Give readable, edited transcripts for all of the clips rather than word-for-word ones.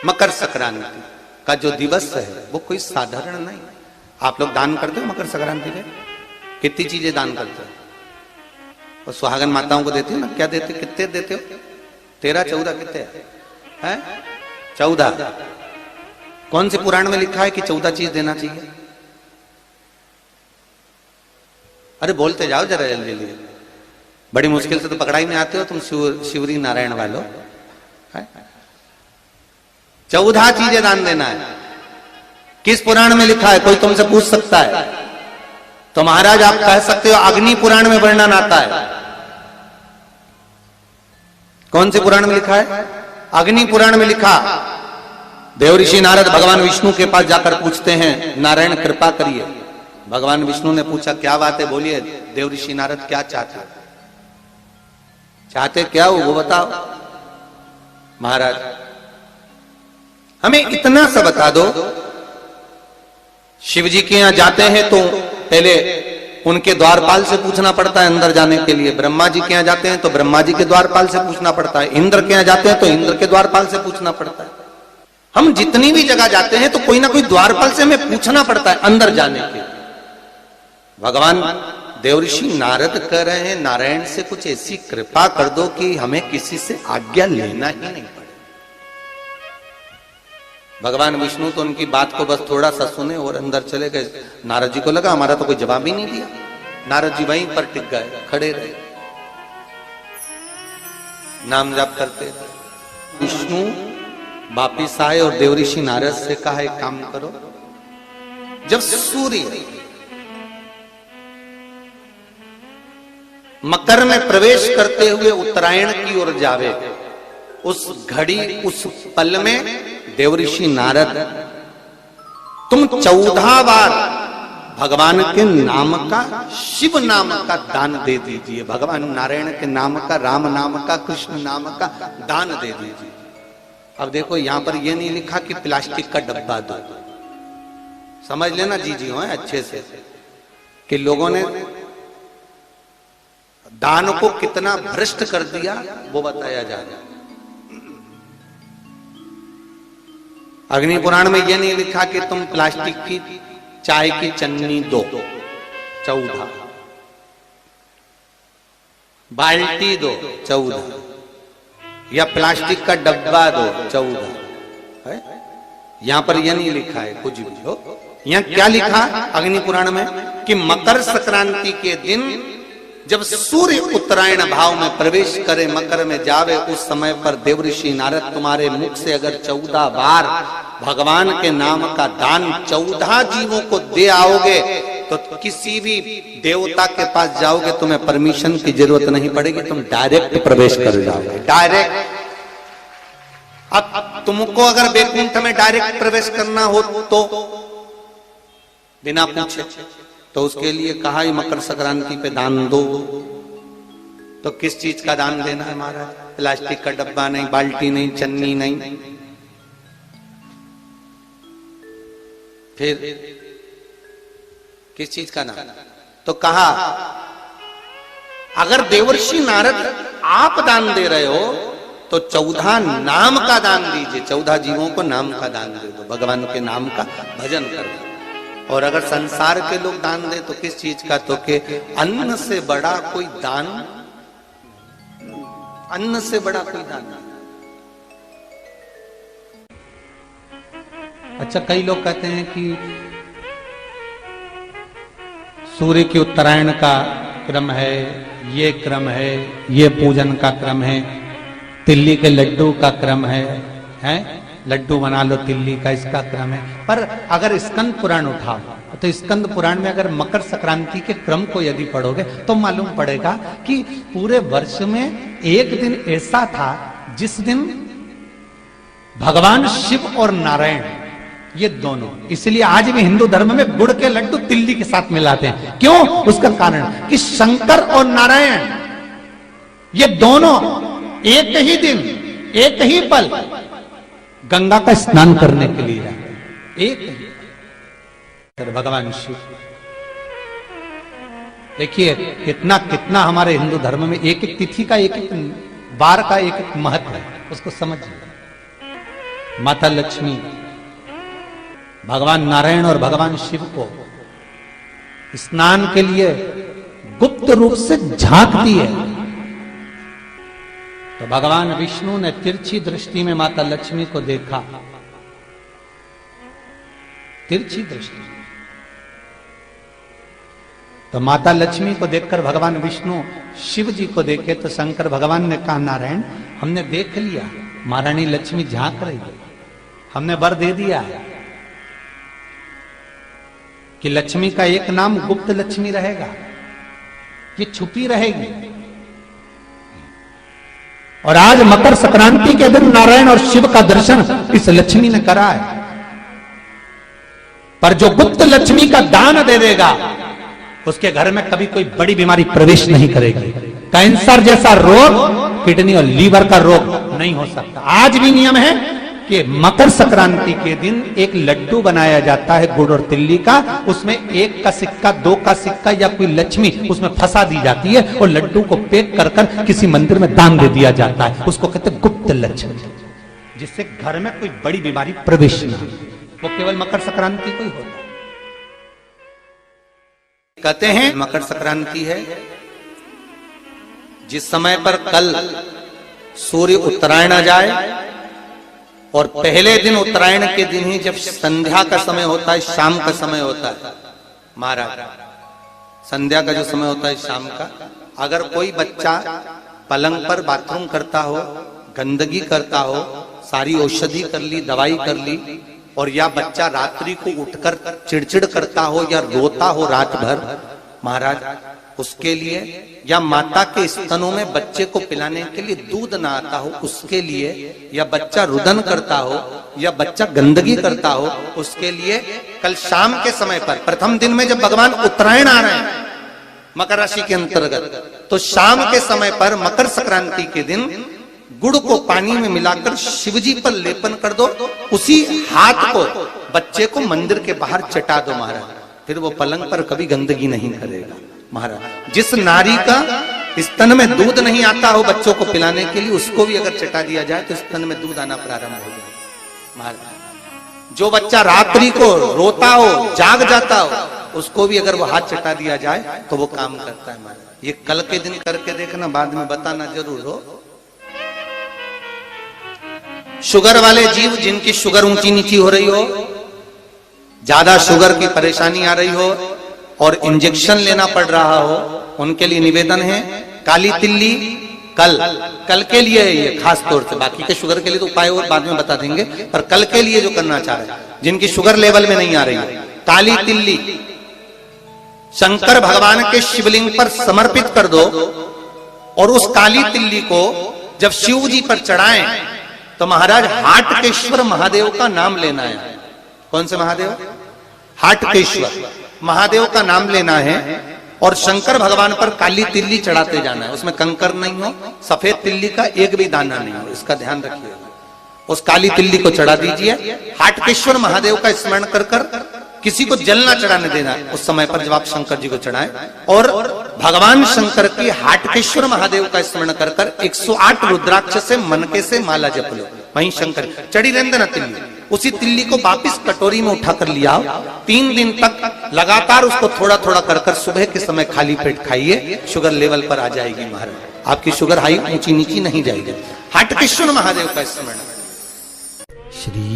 मकर संक्रांति का जो दिवस है वो कोई साधारण नहीं। आप लोग दान करते हो मकर संक्रांति पे? कितनी चीजें दान करते हो? और सुहागन माताओं को देते हो ना? क्या देते, कितने देते हो? 13 14 कितने हैं? 14। कौन से पुराण में लिखा है कि 14 चीज देना चाहिए? अरे बोलते जाओ जरा जल्दी जल्दी, बड़ी मुश्किल से तो पकड़ाई में आते हो तुम शिवरी नारायण वालों। 14 चीजें दान देना है। किस पुराण में लिखा है? कोई तुमसे पूछ सकता है तो महाराज आप कह सकते हो अग्नि पुराण में वर्णन आता है। कौन से पुराण में लिखा है? अग्नि पुराण में लिखा। देवऋषि नारद भगवान विष्णु के पास जाकर पूछते हैं, नारायण कृपा करिए। भगवान विष्णु ने पूछा क्या बात है, बोलिए देवऋषि नारद क्या चाहते हो? चाहते क्या हो वो बताओ। महाराज हमें इतना सा बता दो, शिव जी के यहां जाते हैं तो पहले उनके द्वारपाल से पूछना पड़ता है अंदर जाने के लिए। ब्रह्मा जी के यहां जाते हैं तो ब्रह्मा जी के द्वारपाल से पूछना पड़ता है। इंद्र के यहां जाते हैं तो इंद्र के द्वारपाल से पूछना पड़ता है। हम जितनी भी जगह जाते हैं तो कोई ना कोई द्वारपाल से हमें पूछना पड़ता है अंदर जाने के। भगवान देवऋषि नारद कह रहे हैं नारायण से कुछ ऐसी कृपा कर दो कि हमें किसी से आज्ञा लेना ही नहीं पड़े। भगवान विष्णु तो उनकी बात को बस थोड़ा सा सुने और अंदर चले गए। नारद जी को लगा हमारा तो कोई जवाब ही नहीं दिया। नारद जी वहीं पर टिक गए, खड़े रहे, नाम जाप करते। विष्णु वापिस आए और देवऋषि नारद से कहा एक काम करो, जब सूर्य मकर में प्रवेश करते हुए उत्तरायण की ओर जावे, उस घड़ी उस पल में देवऋषि नारद तुम 14 बार भगवान के नाम का, शिव नाम का दान दे दीजिए। भगवान नारायण के नाम का, राम नाम का, कृष्ण नाम का दान दे दीजिए। अब देखो यहां पर यह नहीं लिखा कि प्लास्टिक का डब्बा दो। समझ लेना जी हो अच्छे से कि लोगों ने दान को कितना भ्रष्ट कर दिया वो बताया जा रहा है। अग्नि पुराण में यह नहीं लिखा कि तुम प्लास्टिक की चाय की चन्नी दो 14, बाल्टी दो 14, या प्लास्टिक का डब्बा दो 14 है। यहां पर यह नहीं लिखा है कुछ भी हो। यहां क्या लिखा अग्नि पुराण में कि मकर संक्रांति के दिन जब सूर्य उत्तरायण भाव में प्रवेश करे, मकर में जावे, उस समय पर देवऋषि नारद तुम्हारे मुख से अगर 14 बार भगवान के नाम का दान 14 जीवों को दे आओगे तो किसी भी देवता के पास जाओगे तुम्हें परमिशन की जरूरत नहीं पड़ेगी, तुम डायरेक्ट प्रवेश कर जाओगे। डायरेक्ट। अब तुमको अगर बैकुंठ में डायरेक्ट प्रवेश करना हो तो बिना पूछे, तो उसके लिए कहा ही मकर संक्रांति पे दान दो। तो किस चीज का दान देना है महाराज? प्लास्टिक का डब्बा नहीं, बाल्टी नहीं, चन्नी नहीं, फिर किस चीज का दान? तो कहा अगर देवर्षि नारद आप दान दे रहे हो तो 14 नाम का दान दीजिए। 14 जीवों को नाम का दान दे दो, भगवान के नाम का भजन कर दो। और अगर संसार के लोग दान दे तो किस चीज का? तो के अन्न से बड़ा कोई दान, अन्न से बड़ा कोई दान। अच्छा, कई लोग कहते हैं कि सूर्य के उत्तरायण का क्रम है, ये क्रम है, ये पूजन का क्रम है, तिल्ली के लड्डू का क्रम है, लड्डू बना लो तिल्ली का, इसका क्रम है। पर अगर स्कंद पुराण उठाओ तो स्कंद पुराण में अगर मकर संक्रांति के क्रम को यदि पढ़ोगे तो मालूम पड़ेगा कि पूरे वर्ष में एक दिन ऐसा था जिस दिन भगवान शिव और नारायण ये दोनों, इसलिए आज भी हिंदू धर्म में गुड़ के लड्डू तिल्ली के साथ मिलाते हैं। क्यों? उसका कारण कि शंकर और नारायण ये दोनों एक ही दिन, एक ही पल गंगा का स्नान करने के लिए जाते। एक भगवान शिव, देखिए कितना कितना हमारे हिंदू धर्म में एक एक तिथि का, एक एक बार का एक एक महत्व है, उसको समझिए। माता लक्ष्मी भगवान नारायण और भगवान शिव को स्नान के लिए गुप्त रूप से झांकती है। तो भगवान विष्णु ने तिरछी दृष्टि में माता लक्ष्मी को देखा, तिरछी दृष्टि। तो माता लक्ष्मी को देखकर भगवान विष्णु शिव जी को देखे तो शंकर भगवान ने कहा, नारायण हमने देख लिया महारानी लक्ष्मी झांक रही है, हमने वर दे दिया है कि लक्ष्मी का एक नाम गुप्त लक्ष्मी रहेगा, ये छुपी रहेगी। और आज मकर संक्रांति के दिन नारायण और शिव का दर्शन इस लक्ष्मी ने करा है। पर जो गुप्त लक्ष्मी का दान दे देगा उसके घर में कभी कोई बड़ी बीमारी प्रवेश नहीं करेगी। कैंसर जैसा रोग, किडनी और लीवर का रोग नहीं हो सकता। आज भी नियम है कि मकर संक्रांति के दिन एक लड्डू बनाया जाता है गुड़ और तिल्ली का, उसमें 1 का सिक्का 2 का सिक्का या कोई लक्ष्मी उसमें फंसा दी जाती है और लड्डू को पैक कर कर किसी मंदिर में दान दे दिया जाता है। उसको कहते हैं गुप्त लक्ष्मी, जिससे घर में कोई बड़ी बीमारी प्रवेश न हो। वो केवल मकर संक्रांति को ही होता है। कहते हैं मकर संक्रांति है जिस समय पर कल सूर्य उत्तरायण आ जाए और पहले दिन उत्तरायण के दिन ही जब संध्या का समय होता है, शाम का समय होता है महाराज, संध्या का जो समय होता है शाम का, अगर कोई बच्चा पलंग पर बाथरूम करता हो, गंदगी करता हो, सारी औषधि कर ली, दवाई कर ली, और या बच्चा रात्रि को उठकर चिड़चिड़ करता हो या रोता हो रात भर महाराज, उसके लिए, या माता के स्तनों में बच्चे को पिलाने के लिए दूध ना आता हो उसके लिए, या बच्चा रुदन करता हो या बच्चा गंदगी करता हो उसके लिए, कल शाम के समय पर प्रथम दिन में जब भगवान उत्तरायण आ रहे हैं मकर राशि के अंतर्गत, तो शाम के समय पर मकर संक्रांति के दिन गुड़ को पानी में मिलाकर शिवजी पर लेपन कर दो, उसी हाथ को बच्चे को मंदिर के बाहर चटा दो महाराज, फिर वो पलंग पर कभी गंदगी नहीं करेगा महाराज। जिस नारी का स्तन में दूध नहीं आता हो बच्चों को पिलाने के लिए, उसको भी अगर चटा दिया जाए तो स्तन में दूध आना प्रारंभ हो जाए महाराज। जो बच्चा रात्रि को रोता हो, जाग जाता हो, उसको भी अगर वो हाथ चटा दिया जाए तो वो काम करता है महाराज। ये कल के दिन करके देखना, बाद में बताना जरूर हो। शुगर वाले जीव जिनकी शुगर ऊंची नीची हो रही हो, ज्यादा शुगर की परेशानी आ रही हो और इंजेक्शन लेना पड़ रहा हो, उनके लिए निवेदन है काली तिल्ली कल के लिए है ये खास तौर से, बाकी के शुगर के लिए तो उपाय और बाद में बता देंगे, पर कल के लिए जो करना चाह रहे हैं जिनकी शुगर लेवल में नहीं आ रही है, काली तिल्ली शंकर भगवान के शिवलिंग पर समर्पित कर दो और उस काली तिल्ली को जब शिव जी पर चढ़ाएं तो महाराज हाटकेश्वर महादेव का नाम लेना है। कौन से महादेव? हाटकेश्वर महादेव का नाम लेना है और शंकर भगवान पर काली तिल्ली चढ़ाते जाना है। उसमें कंकर नहीं हो, सफेद तिल्ली का एक भी दाना नहीं हो, इसका ध्यान रखिएगा। उस काली तिल्ली को चढ़ा दीजिए, हाटकेश्वर महादेव का स्मरण कर कर, किसी को जल ना चढ़ाने देना उस समय पर जब आप शंकर जी को चढ़ाएं, और भगवान शंकर की हाटकेश्वर महादेव का स्मरण कर कर 108 रुद्राक्ष से मनके से माला जप लो। वहीं शंकर चढ़ी रहने ना तिल्ली, उसी तिल्ली को वापिस कटोरी में उठाकर लिया, 3 दिन तक लगातार उसको थोड़ा थोड़ा कर कर सुबह के समय खाली पेट खाइए, शुगर लेवल पर आ जाएगी महाराज, आपकी शुगर हाई ऊंची नीची नहीं जाएगी। हाटकेश्वर महादेव का स्मरण। श्री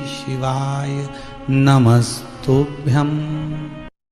शिवाय नमस्तुभ्यं।